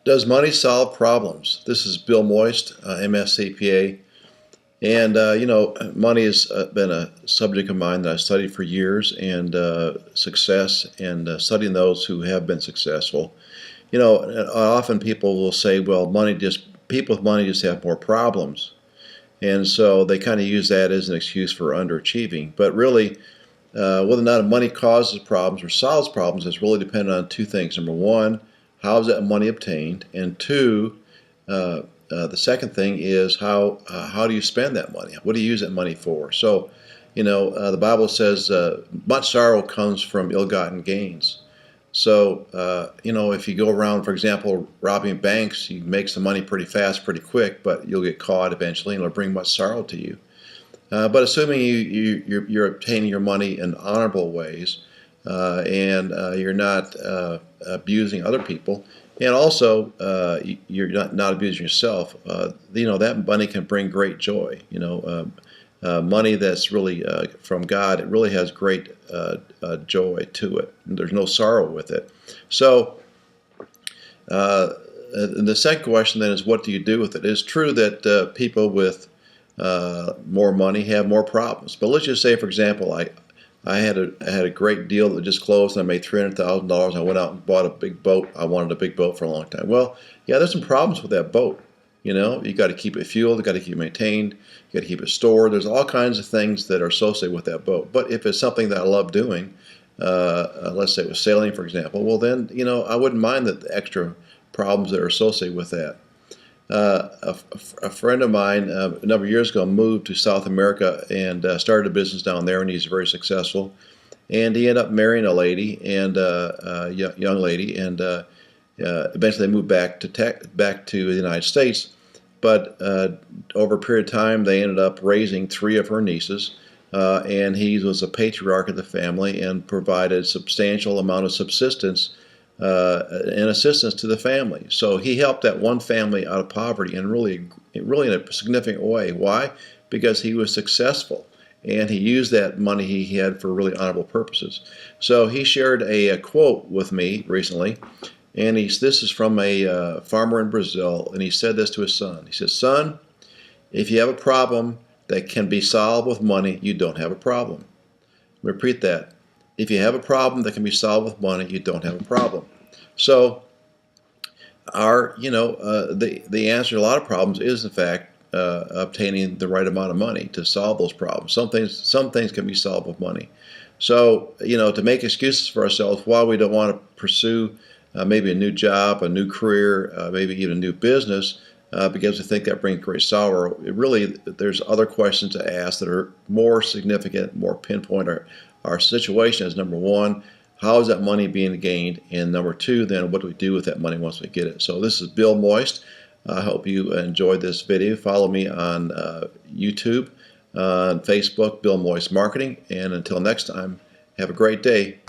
Does money solve problems? This is Bill Moist, MSCPA. And, money has been a subject of mine that I've studied for years, and success and studying those who have been successful. Often people will say, well, people with money just have more problems. And so they kind of use that as an excuse for underachieving. But really, whether or not money causes problems or solves problems is really dependent on two things. Number one, how is that money obtained? And two, the second thing is how do you spend that money? What do you use that money for? So, the Bible says much sorrow comes from ill-gotten gains. So, if you go around, for example, robbing banks, you make some money pretty fast, pretty quick, but you'll get caught eventually, and it'll bring much sorrow to you. But assuming you're obtaining your money in honorable ways, and you're not abusing other people, and also you're not abusing yourself, that money can bring great joy. Money that's really from God, it really has great joy to it. There's no sorrow with it. So and the second question then is, what do you do with it? It's true that people with more money have more problems. But let's just say, for example, I had a great deal that just closed, and I made $300,000. I went out and bought a big boat. I wanted a big boat for a long time. Well, yeah, there's some problems with that boat. You got to keep it fueled, you got to keep it maintained, you got to keep it stored. There's all kinds of things that are associated with that boat. But if it's something that I love doing, let's say it was sailing, for example, well then, I wouldn't mind the extra problems that are associated with that. A friend of mine a number of years ago moved to South America and started a business down there, and he's very successful. And he ended up marrying a lady, and a young lady, and eventually they moved back to the United States. But over a period of time, they ended up raising 3 of her nieces, and he was a patriarch of the family and provided a substantial amount of subsistence and assistance to the family. So he helped that one family out of poverty, and really in a significant way. Why? Because he was successful, and he used that money he had for really honorable purposes. So he shared a quote with me recently, and this is from a farmer in Brazil, and he said this to his son. He says, "Son, if you have a problem that can be solved with money, you don't have a problem." Repeat that. If you have a problem that can be solved with money, you don't have a problem. So, the answer to a lot of problems is, in fact, obtaining the right amount of money to solve those problems. Some things can be solved with money. So, to make excuses for ourselves why we don't want to pursue maybe a new job, a new career, maybe even a new business, because we think that brings great sorrow. There's other questions to ask that are more significant, more pinpoint. Our situation is, number one, how is that money being gained? And number two, then, what do we do with that money once we get it? So this is Bill Moist. I hope you enjoyed this video. Follow me on YouTube, on Facebook, Bill Moist Marketing. And until next time, have a great day.